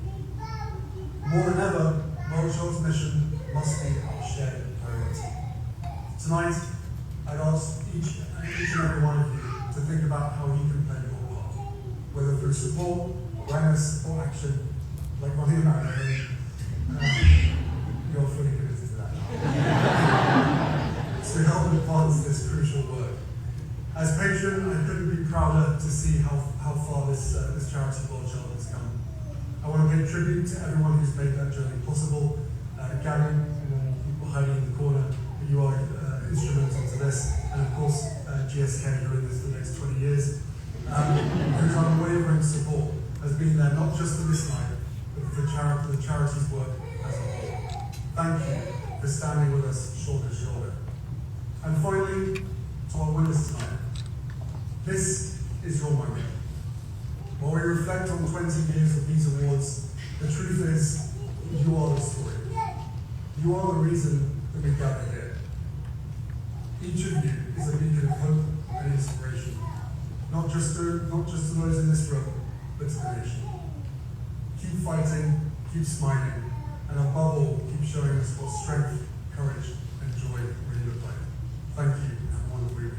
More than ever, WellChild's mission must be our shared priority. Tonight, I'd ask each and every one of you to think about how you can play your part, whether through support, awareness, or action, like running a marathon. You're fully committed to that. So help advance this crucial work. As patron, I couldn't be prouder to see how far this charity WellChild has come. I want to pay tribute to everyone who's made that journey possible. Gavin, people hiding in the corner, you are instrumental to this, and of course GSK doing this for the next 20 years, whose unwavering support has been there not just for this night, but for the charity's work as a whole. Thank you for standing with us shoulder to shoulder. And finally, to our winners tonight, this is your moment. While we reflect on 20 years of these awards, the truth is, you are the story. You are the reason that we gather here. Each of you is a beacon of hope and inspiration, not just to those in this room, but to the nation. Keep fighting, keep smiling, and above all, keep showing us what strength, courage, and joy really look like. Thank you, and have a wonderful evening.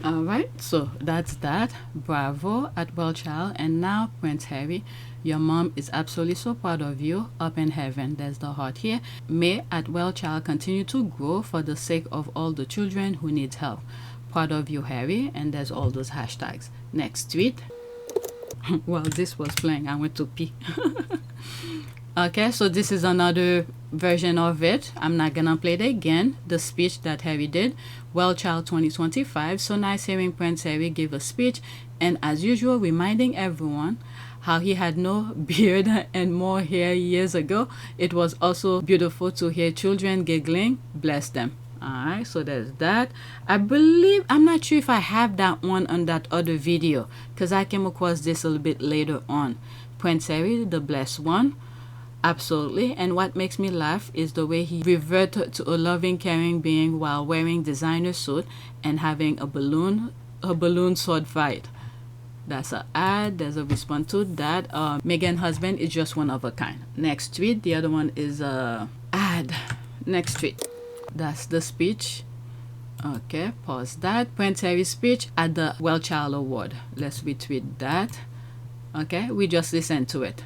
Alright, so that's that. Bravo at WellChild. And now, Prince Harry, your mom is absolutely so proud of you up in heaven. There's the heart here. May at WellChild continue to grow for the sake of all the children who need help. Proud of you, Harry. And there's all those hashtags. Next tweet. While this was playing, I went to pee. Okay, so this is another version of it. I'm not gonna play it again. The speech that Harry did. WellChild 2025. So nice hearing Prince Harry give a speech, and as usual, reminding everyone how he had no beard and more hair years ago. It was also beautiful to hear children giggling. Bless them. Alright, so there's that. I believe, I'm not sure if I have that one on that other video, because I came across this a little bit later on. Prince Harry, the blessed one. Absolutely. And what makes me laugh is the way he reverted to a loving, caring being while wearing designer suit and having a balloon sword fight. That's an ad. There's a response to that. Meghan husband is just one of a kind. Next tweet. The other one is ad. Next tweet. That's the speech. Okay, pause that. Prince Harry's speech at the WellChild Award. Let's retweet that. Okay, we just listened to it.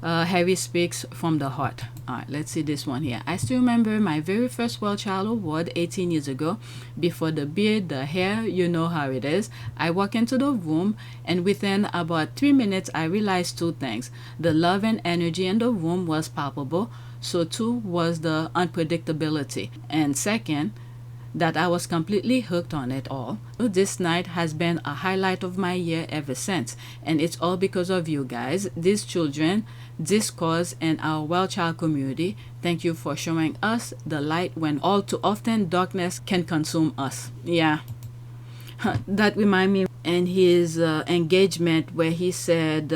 Harry speaks from the heart. Alright, let's see this one here. I still remember my very first WellChild Award 18 years ago. Before the beard, the hair, you know how it is. I walk into the room, and within about 3 minutes, I realized two things. The love and energy in the room was palpable. So too was the unpredictability. And second, that I was completely hooked on it all. This night has been a highlight of my year ever since, and it's all because of you guys, these children, this cause, and our WellChild community. Thank you for showing us the light when all too often darkness can consume us. Yeah, that remind me in his engagement where he said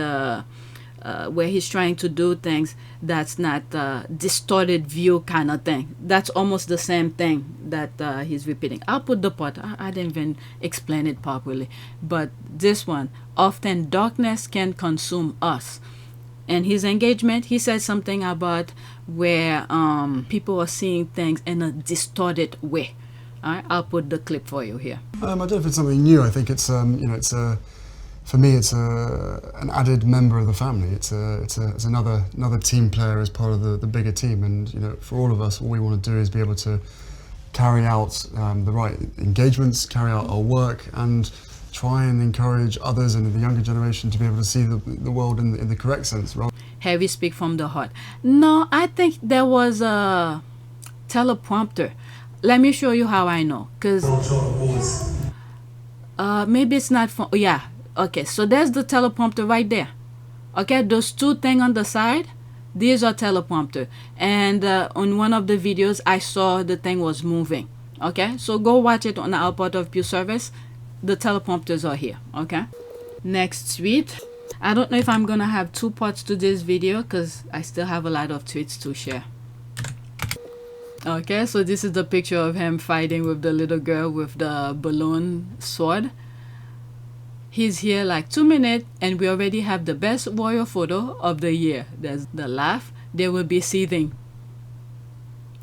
where he's trying to do things that's not distorted view kind of thing. That's almost the same thing that he's repeating. I'll put the part. I didn't even explain it properly. But this one, often darkness can consume us. In his engagement, he said something about where people are seeing things in a distorted way. All right, I'll put the clip for you here. I don't know if it's something new. I think it's it's for me, it's an added member of the family. It's another team player as part of the bigger team. And for all of us, all we want to do is be able to carry out the right engagements, carry out our work, and try and encourage others and the younger generation to be able to see the world in the correct sense. Heavy speak from the heart. No, I think there was a teleprompter. Let me show you how I know, because maybe it's not from, yeah. Okay, so there's the teleprompter right there. Okay, those two things on the side, these are teleprompter. And on one of the videos, I saw the thing was moving. Okay, so go watch it on our part of Pew Service. The teleprompters are here. Okay, next tweet. I don't know if I'm gonna have two parts to this video because I still have a lot of tweets to share. Okay, so this is the picture of him fighting with the little girl with the balloon sword. He's here like 2 minutes and we already have the best royal photo of the year. There's the laugh. They will be seething.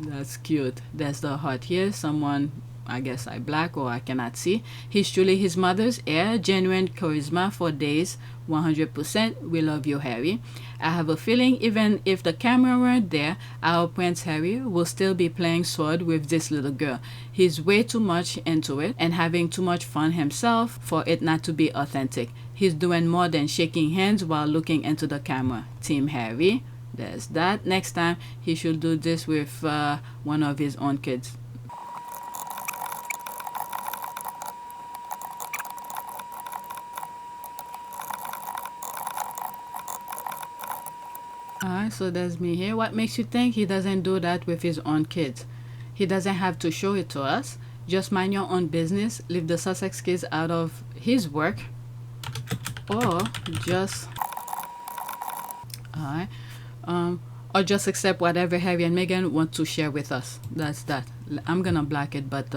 That's cute. There's the heart here. Someone, I guess I black or I cannot see. He's truly his mother's heir. Genuine charisma for days. 100%. We love you, Harry. I have a feeling even if the camera weren't there, our Prince Harry will still be playing sword with this little girl. He's way too much into it and having too much fun himself for it not to be authentic. He's doing more than shaking hands while looking into the camera. Team Harry. There's that. Next time he should do this with one of his own kids. Alright, so there's me here. What makes you think he doesn't do that with his own kids? He doesn't have to show it to us. Just mind your own business. Leave the Sussex kids out of his work. Or just... Alright. Or just accept whatever Harry and Meghan want to share with us. That's that. I'm gonna block it, but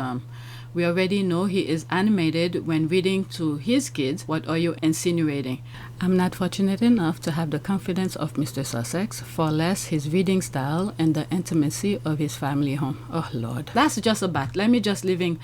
we already know he is animated when reading to his kids. What are you insinuating? I'm not fortunate enough to have the confidence of Mr. Sussex, far less his reading style and the intimacy of his family home. Oh Lord. That's just a bat. Let me just leaving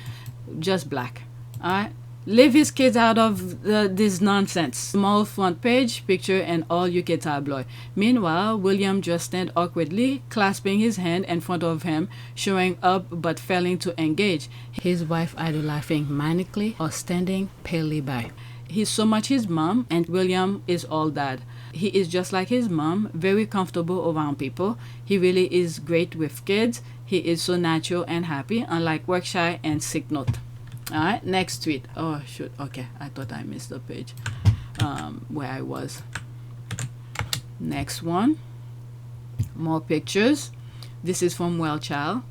just black. Alright? Leave his kids out of this nonsense. Small front page picture and all UK tabloid. Meanwhile, William just stand awkwardly, clasping his hand in front of him, showing up but failing to engage. His wife either laughing manically or standing palely by. He's so much his mom, and William is all dad. He is just like his mom, very comfortable around people. He really is great with kids. He is so natural and happy, unlike work shy and sick note. Alright, next tweet. Oh shoot, okay, I thought I missed the page where I was. Next one, more pictures. This is from WellChild.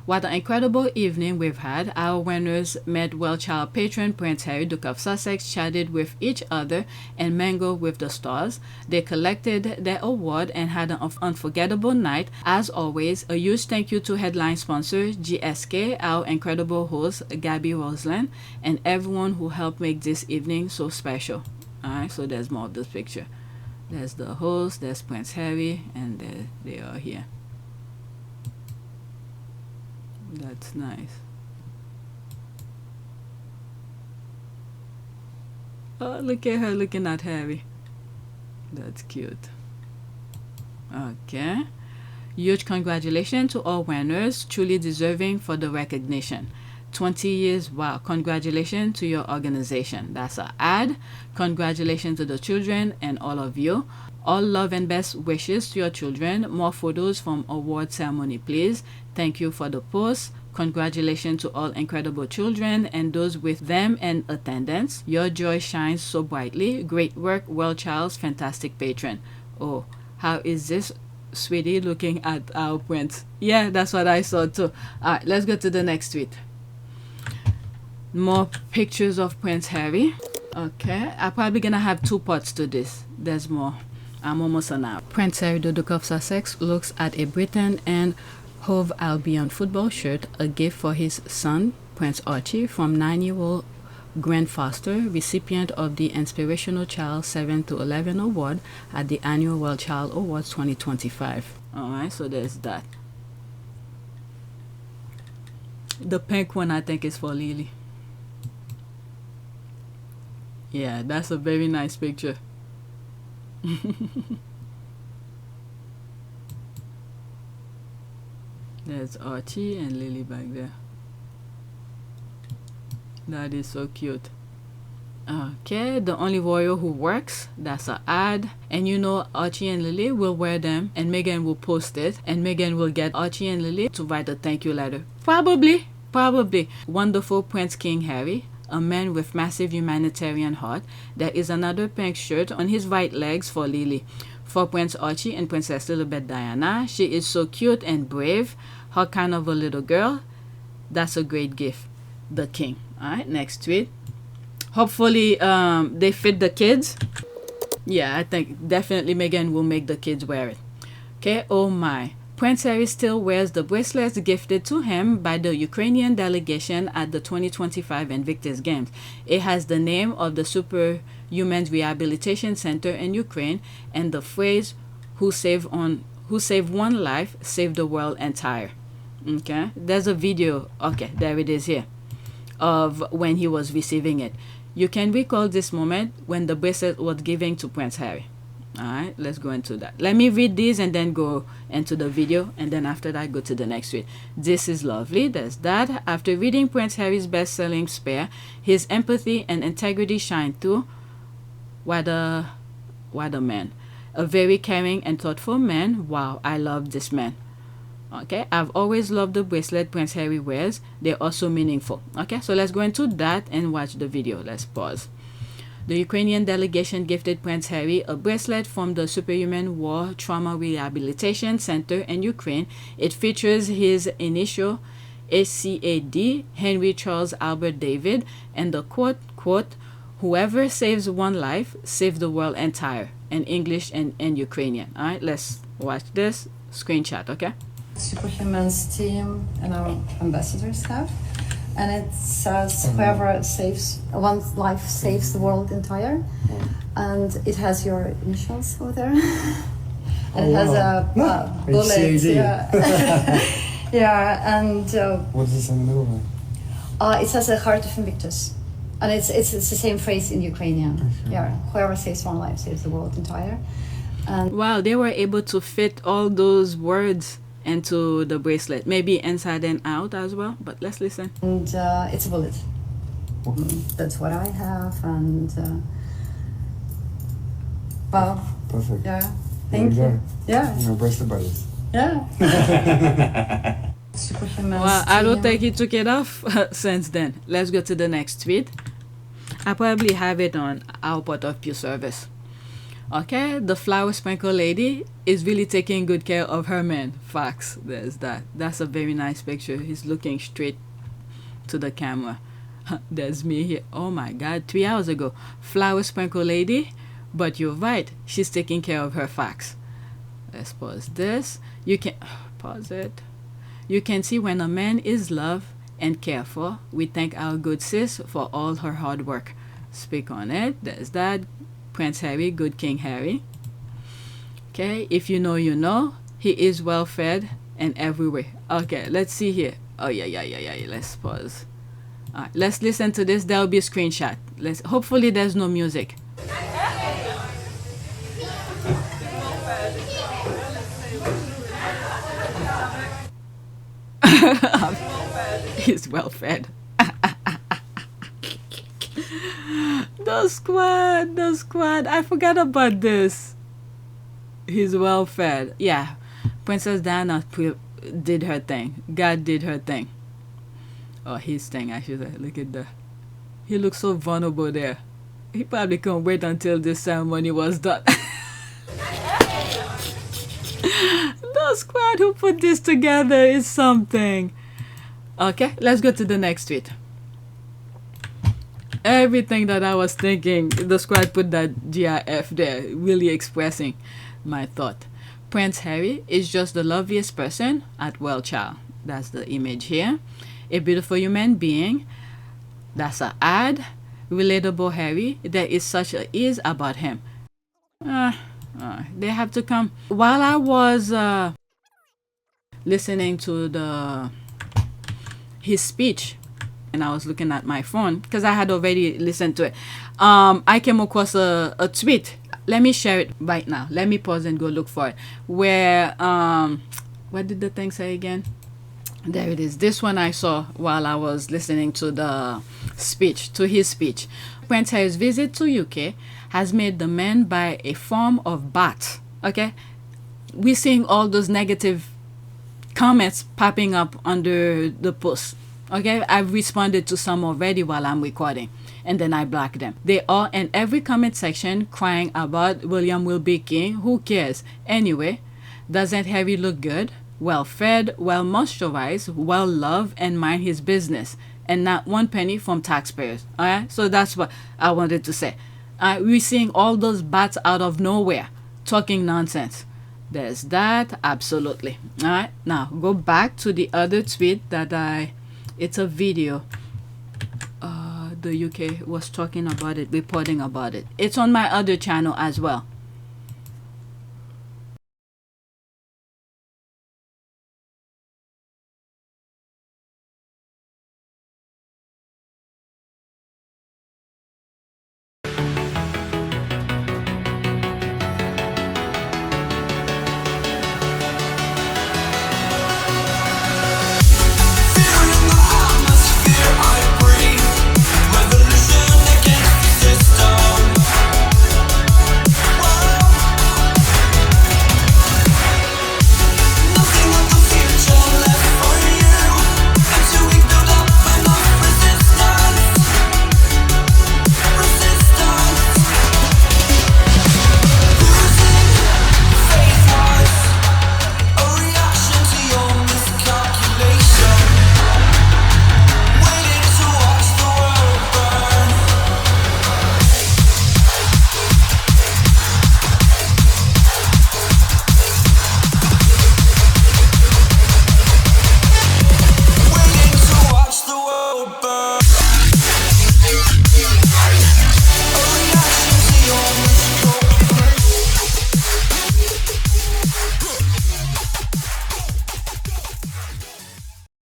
What an incredible evening we've had. Our winners met WellChild patron Prince Harry, Duke of Sussex, chatted with each other and mingled with the stars. They collected their award and had an unforgettable night. As always, a huge thank you to headline sponsor GSK, our incredible host Gabby Roseland, and everyone who helped make this evening so special. Alright, so there's more of this picture. There's the host, there's Prince Harry, and they are here. That's nice. Oh, look at her looking at Harry. That's cute. Okay. Huge congratulations to all winners, truly deserving for the recognition. 20 years, wow. Congratulations to your organization. That's an ad. Congratulations to the children and all of you. All love and best wishes to your children. More photos from award ceremony, please. Thank you for the post. Congratulations to all incredible children and those with them in attendance. Your joy shines so brightly. Great work, WellChild's fantastic patron. Oh, how is this sweetie looking at our prince? Yeah, that's what I saw too. Alright, let's go to the next tweet. More pictures of Prince Harry. Okay, I'm probably gonna have two parts to this. There's more. I'm almost an hour. Prince Harry, the Duke of Sussex, looks at a Britain and Hove Albion football shirt, a gift for his son, Prince Archie, from 9-year-old Grant Foster, recipient of the Inspirational Child 7 to 11 Award at the annual WellChild Awards 2025. Alright, so there's that. The pink one I think is for Lily. Yeah, that's a very nice picture. There's Archie and Lily back there. That is so cute. Okay, the only royal who works. That's an ad. And you know Archie and Lily will wear them and Meghan will post it. And Meghan will get Archie and Lily to write a thank you letter. Probably. Wonderful Prince King Harry. A man with massive humanitarian heart. There is another pink shirt on his right legs for Lily. For Prince Archie and Princess Elizabeth Diana. She is so cute and brave. Her kind of a little girl. That's a great gift. The king. Alright, next tweet. Hopefully they fit the kids. Yeah, I think definitely Meghan will make the kids wear it. Okay, oh my. Prince Harry still wears the bracelets gifted to him by the Ukrainian delegation at the 2025 Invictus Games. It has the name of the Superhuman Rehabilitation Center in Ukraine and the phrase, who save one life, save the world entire. Okay, there's a video. Okay, there it is here of when he was receiving it. You can recall this moment when the bracelet was given to Prince Harry. Alright, let's go into that. Let me read these and then go into the video, and then after that go to the next tweet. This is lovely. There's that. After reading Prince Harry's best-selling Spare, his empathy and integrity shine through. What a man. A very caring and thoughtful man. Wow, I love this man. Okay, I've always loved the bracelet Prince Harry wears. They're also meaningful. Okay, so let's go into that and watch the video. Let's pause. The Ukrainian delegation gifted Prince Harry a bracelet from the Superhuman War Trauma Rehabilitation Center in Ukraine. It features his initial SCAD, Henry Charles Albert David, and the quote, "Whoever saves one life, saves the world entire," in English and Ukrainian. All right, let's watch this screenshot, okay? Superhuman's team and our ambassadors have. And it says, "Whoever saves one's life saves the world entire." And it has your initials over there. And it has a bullet. Yeah. Yeah, and What is this in the middle there? it says a heart of Invictus. And it's the same phrase in Ukrainian. Yeah, whoever saves one life saves the world entire. And Wow, they were able to fit all those words into the bracelet, maybe inside and out as well, but let's listen. And it's a bullet. That's what I have, and wow. Perfect. Yeah, There thank you you. go. Yeah, You know, bracelet buddies. yeah. Superhuman's Well, I don't team. think he took it off since then. Let's go to the next tweet. I probably have it on our port of Pew service. Okay, the flower sprinkle lady is really taking good care of her man. Facts. There's that. That's a very nice picture. He's looking straight to the camera. There's me here. Oh my God, 3 hours ago. Flower sprinkle lady. But you're right. She's taking care of her facts. Let's pause this. You can pause it. You can see when a man is loved and cared for. We thank our good sis for all her hard work. Speak on it. There's that. Prince Harry, good King Harry. Okay, if you know, you know. He is well fed and every way. Okay, let's see here. Oh yeah. Let's pause. All right, let's listen to this. There'll be a screenshot. Hopefully there's no music. He's well fed. The squad. I forgot about this. He's well fed. Yeah. Princess Diana did her thing. God did her thing. Oh, his thing, I should say. Look at that. He looks so vulnerable there. He probably can't wait until this ceremony was done. The squad who put this together is something. Okay, let's go to the next tweet. Everything that I was thinking, the squad put that GIF there, really expressing my thought. Prince Harry is just the loveliest person at WellChild. That's the image here. A beautiful human being. That's an ad. Relatable Harry. There is such a ease about him. They have to come. While I was listening to his speech, and I was looking at my phone because I had already listened to it, I came across a tweet. Let me share it right now. Let me pause and go look for it. Where what did the thing say again? There it is. This one I saw while I was listening to his speech. Prince Harry's visit to UK has made the men buy a form of bat. Okay, we're seeing all those negative comments popping up under the post. Okay, I've responded to some already while I'm recording, and then I block them. They are in every comment section crying about William will be king. Who cares? Anyway, doesn't Harry look good? Well fed, well moisturized, well loved, and mind his business, and not one penny from taxpayers. Alright, so that's what I wanted to say. We're seeing all those bats out of nowhere talking nonsense. There's that, absolutely. Alright, now go back to the other tweet that it's a video. The UK was talking about it, reporting about it. It's on my other channel as well.